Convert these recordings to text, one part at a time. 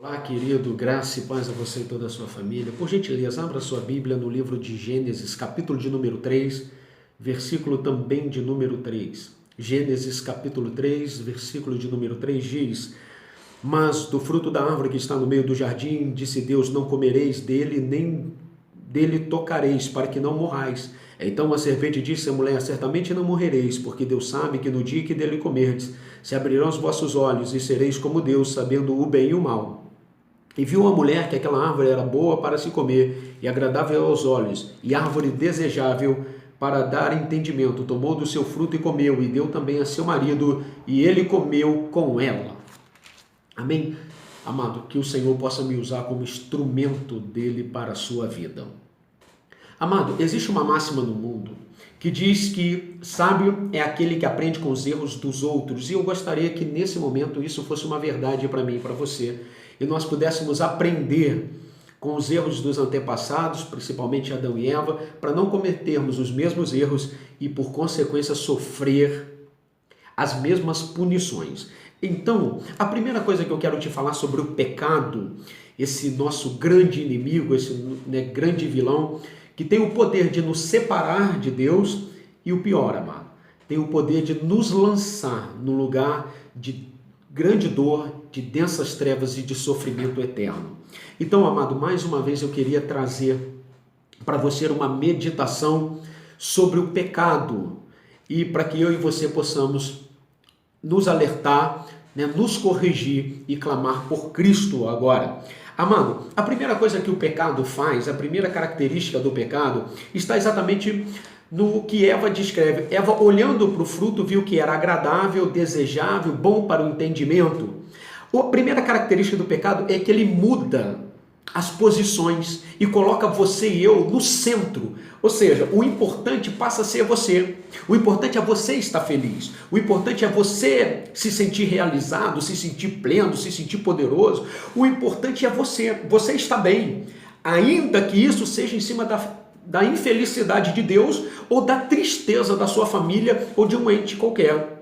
Olá, querido, graça e paz a você e toda a sua família. Por gentileza, abra sua Bíblia no livro de Gênesis, capítulo de número 3, versículo também de número 3. Gênesis, capítulo 3, versículo de número 3 diz: Mas do fruto da árvore que está no meio do jardim, disse Deus, não comereis dele, nem dele tocareis, para que não morrais. Então a serpente disse à mulher, certamente não morrereis, porque Deus sabe que no dia que dele comerdes, se abrirão os vossos olhos e sereis como Deus, sabendo o bem e o mal. E viu a mulher que aquela árvore era boa para se comer e agradável aos olhos, e árvore desejável para dar entendimento. Tomou do seu fruto e comeu, e deu também a seu marido, e ele comeu com ela. Amém? Amado, que o Senhor possa me usar como instrumento dele para a sua vida. Amado, existe uma máxima no mundo que diz que sábio é aquele que aprende com os erros dos outros. E eu gostaria que nesse momento isso fosse uma verdade para mim e para você. E nós pudéssemos aprender com os erros dos antepassados, principalmente Adão e Eva, para não cometermos os mesmos erros e, por consequência, sofrer as mesmas punições. Então, a primeira coisa que eu quero te falar sobre o pecado, esse nosso grande inimigo, esse grande vilão, que tem o poder de nos separar de Deus e o pior, amado, tem o poder de nos lançar num lugar de grande dor, de densas trevas e de sofrimento eterno. Então, amado, mais uma vez eu queria trazer para você uma meditação sobre o pecado e para que eu e você possamos nos alertar, nos corrigir e clamar por Cristo agora. Amado, a primeira coisa que o pecado faz, a primeira característica do pecado, está exatamente no que Eva descreve. Eva, olhando para o fruto, viu que era agradável, desejável, bom para o entendimento. A primeira característica do pecado é que ele muda as posições e coloca você e eu no centro. Ou seja, o importante passa a ser você. O importante é você estar feliz. O importante é você se sentir realizado, se sentir pleno, se sentir poderoso. O importante é você. Você está bem. Ainda que isso seja em cima da infelicidade de Deus ou da tristeza da sua família ou de um ente qualquer.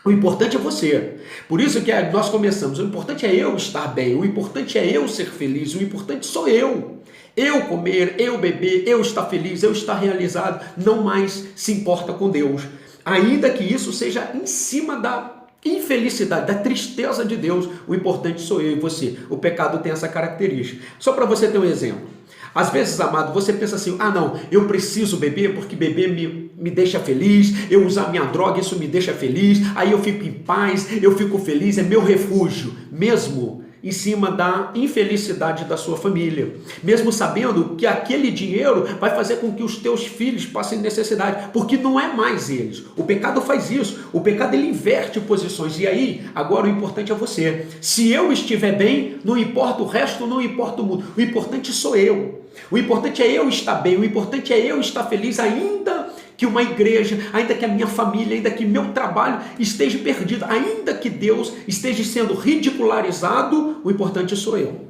O importante é você. Por isso que nós começamos. O importante é eu estar bem. O importante é eu ser feliz. O importante sou eu. Eu comer, eu beber, eu estar feliz, eu estar realizado. Não mais se importa com Deus. Ainda que isso seja em cima da infelicidade, da tristeza de Deus. O importante sou eu e você. O pecado tem essa característica. Só para você ter um exemplo. Às vezes, amado, você pensa assim, não, eu preciso beber porque beber me deixa feliz, eu usar minha droga, isso me deixa feliz, aí eu fico em paz, eu fico feliz, é meu refúgio, mesmo em cima da infelicidade da sua família, mesmo sabendo que aquele dinheiro vai fazer com que os teus filhos passem necessidade, porque não é mais eles. O pecado faz isso, o pecado ele inverte posições, e aí, agora o importante é você. Se eu estiver bem, não importa o resto, não importa o mundo, o importante sou eu. O importante é eu estar bem, o importante é eu estar feliz, ainda que uma igreja, ainda que a minha família, ainda que meu trabalho esteja perdido, ainda que Deus esteja sendo ridicularizado, o importante sou eu.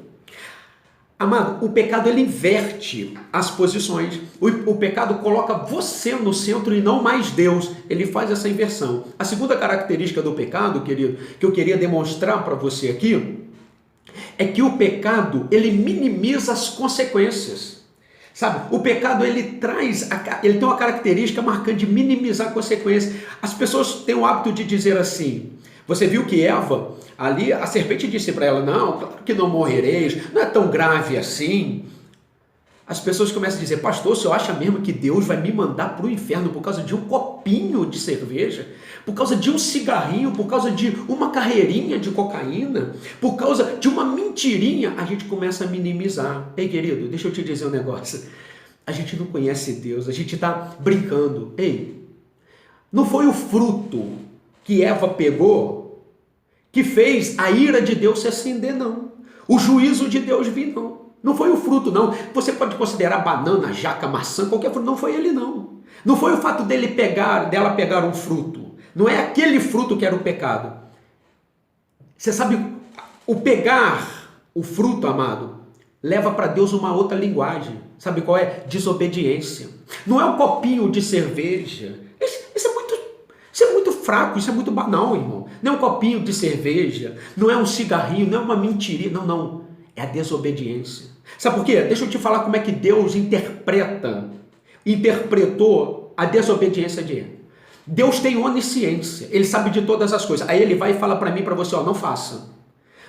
Amado, o pecado ele inverte as posições. O pecado coloca você no centro e não mais Deus. Ele faz essa inversão. A segunda característica do pecado, querido, que eu queria demonstrar para você aqui, é que o pecado ele minimiza as consequências. Sabe, o pecado ele tem uma característica marcante de minimizar a consequência. As pessoas têm o hábito de dizer assim, você viu que Eva, ali a serpente disse para ela, não, claro que não morrereis, não é tão grave assim. As pessoas começam a dizer, pastor, o senhor acha mesmo que Deus vai me mandar para o inferno por causa de um copinho de cerveja? Por causa de um cigarrinho? Por causa de uma carreirinha de cocaína? Por causa de uma mentirinha? A gente começa a minimizar. Ei, querido, deixa eu te dizer um negócio. A gente não conhece Deus, a gente está brincando. Ei, não foi o fruto que Eva pegou que fez a ira de Deus se acender, não. O juízo de Deus vir, não. Não foi o fruto, não. Você pode considerar banana, jaca, maçã, qualquer fruto. Não foi ele, não. Não foi o fato dela pegar um fruto. Não é aquele fruto que era o pecado. Você sabe, o pegar o fruto, amado, leva para Deus uma outra linguagem. Sabe qual é? Desobediência. Não é um copinho de cerveja. Isso é muito fraco, isso é muito banal, irmão. Não é um copinho de cerveja, não é um cigarrinho, não é uma mentirinha, não. É a desobediência. Sabe por quê? Deixa eu te falar como é que Deus interpretou a desobediência de Eva. Deus tem onisciência, Ele sabe de todas as coisas. Aí Ele vai e fala para mim e para você, ó, não faça.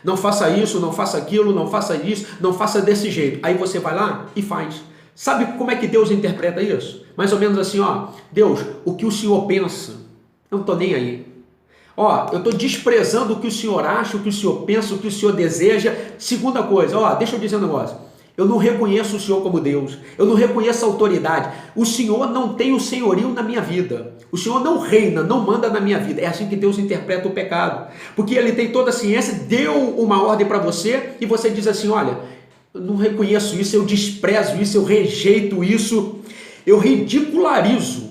Não faça isso, não faça aquilo, não faça isso, não faça desse jeito. Aí você vai lá e faz. Sabe como é que Deus interpreta isso? Mais ou menos assim, ó, Deus, o que o Senhor pensa, eu não estou nem aí. Ó, eu estou desprezando o que o Senhor acha, o que o Senhor pensa, o que o Senhor deseja. Segunda coisa, ó, deixa eu dizer um negócio. Eu não reconheço o Senhor como Deus. Eu não reconheço a autoridade. O Senhor não tem o senhorio na minha vida. O Senhor não reina, não manda na minha vida. É assim que Deus interpreta o pecado. Porque Ele tem toda a ciência, deu uma ordem para você e você diz assim, olha, eu não reconheço isso, eu desprezo isso, eu rejeito isso, eu ridicularizo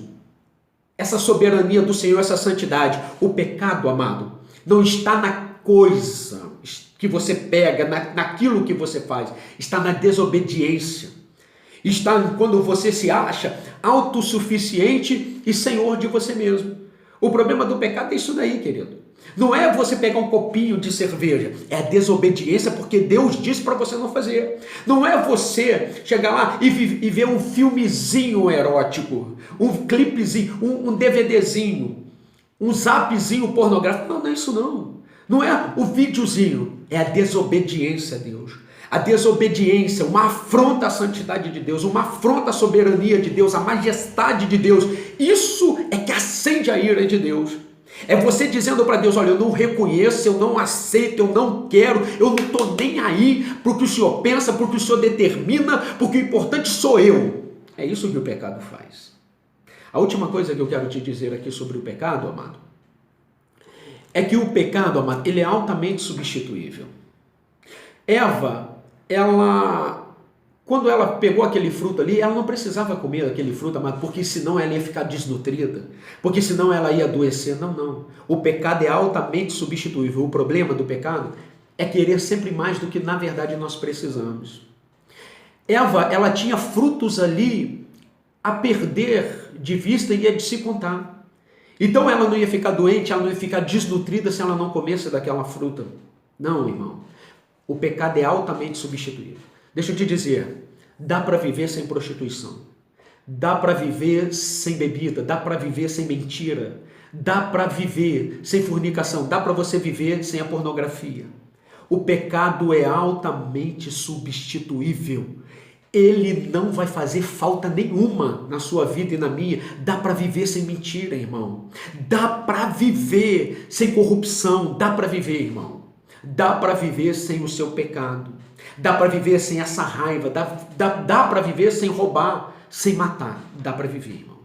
essa soberania do Senhor, essa santidade. O pecado, amado, não está na coisa que você pega, naquilo que você faz, está na desobediência, está quando você se acha autossuficiente e senhor de você mesmo. O problema do pecado é isso daí, querido. Não é você pegar um copinho de cerveja, é a desobediência, porque Deus disse para você não fazer. Não é você chegar lá e ver um filmezinho erótico, um clipezinho, um DVDzinho, um zapzinho pornográfico. Não é isso não. Não é o videozinho, é a desobediência a Deus. A desobediência, uma afronta à santidade de Deus, uma afronta à soberania de Deus, à majestade de Deus. Isso é que acende a ira de Deus. É você dizendo para Deus, olha, eu não reconheço, eu não aceito, eu não quero, eu não estou nem aí para o que o Senhor pensa, para o que o Senhor determina, porque o importante sou eu. É isso que o pecado faz. A última coisa que eu quero te dizer aqui sobre o pecado, amado, é que o pecado, amado, ele é altamente substituível. Eva, quando ela pegou aquele fruto ali, ela não precisava comer aquele fruto, amado, porque senão ela ia ficar desnutrida, porque senão ela ia adoecer. Não. O pecado é altamente substituível. O problema do pecado é querer sempre mais do que na verdade nós precisamos. Eva, ela tinha frutos ali a perder de vista e a de se contar. Então ela não ia ficar doente, ela não ia ficar desnutrida se ela não comesse daquela fruta. Não, irmão. O pecado é altamente substituível. Deixa eu te dizer, dá para viver sem prostituição. Dá para viver sem bebida, dá para viver sem mentira. Dá para viver sem fornicação, dá para você viver sem a pornografia. O pecado é altamente substituível. Ele não vai fazer falta nenhuma na sua vida e na minha. Dá para viver sem mentira, irmão. Dá para viver sem corrupção. Dá para viver, irmão. Dá para viver sem o seu pecado. Dá para viver sem essa raiva. Dá para viver sem roubar, sem matar. Dá para viver, irmão.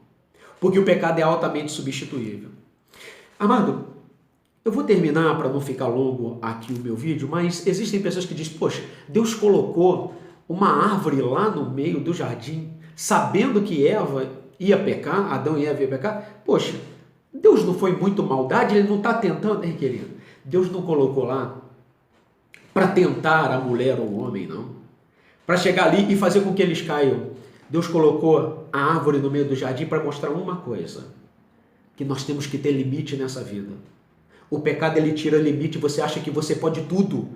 Porque o pecado é altamente substituível. Amado, eu vou terminar para não ficar longo aqui o meu vídeo, mas existem pessoas que dizem, poxa, Deus colocou uma árvore lá no meio do jardim, sabendo que Eva ia pecar, Adão e Eva ia pecar. Poxa, Deus não foi muito maldade, Ele não está tentando, querido. Deus não colocou lá para tentar a mulher ou o homem, não. Para chegar ali e fazer com que eles caiam. Deus colocou a árvore no meio do jardim para mostrar uma coisa, que nós temos que ter limite nessa vida. O pecado, ele tira limite, você acha que você pode tudo.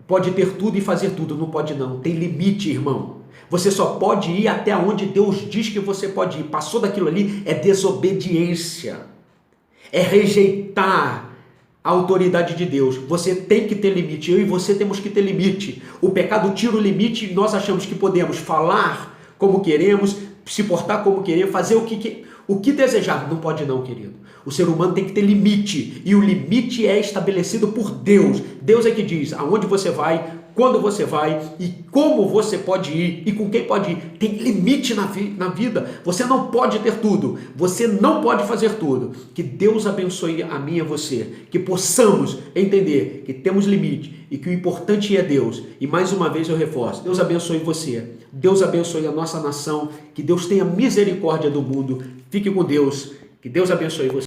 Pode ter tudo e fazer tudo. Não pode não, tem limite, irmão. Você só pode ir até onde Deus diz que você pode ir. Passou daquilo ali, é desobediência. É rejeitar a autoridade de Deus. Você tem que ter limite, eu e você temos que ter limite. O pecado tira o limite e nós achamos que podemos falar como queremos, se portar como querer, fazer o que desejar. Não pode não, querido. O ser humano tem que ter limite, e o limite é estabelecido por Deus. Deus é que diz aonde você vai, quando você vai e como você pode ir e com quem pode ir. Tem limite na vida. Você não pode ter tudo, você não pode fazer tudo. Que Deus abençoe a mim e a você, que possamos entender que temos limite e que o importante é Deus. E mais uma vez eu reforço, Deus abençoe você, Deus abençoe a nossa nação, que Deus tenha misericórdia do mundo. Fique com Deus, que Deus abençoe você.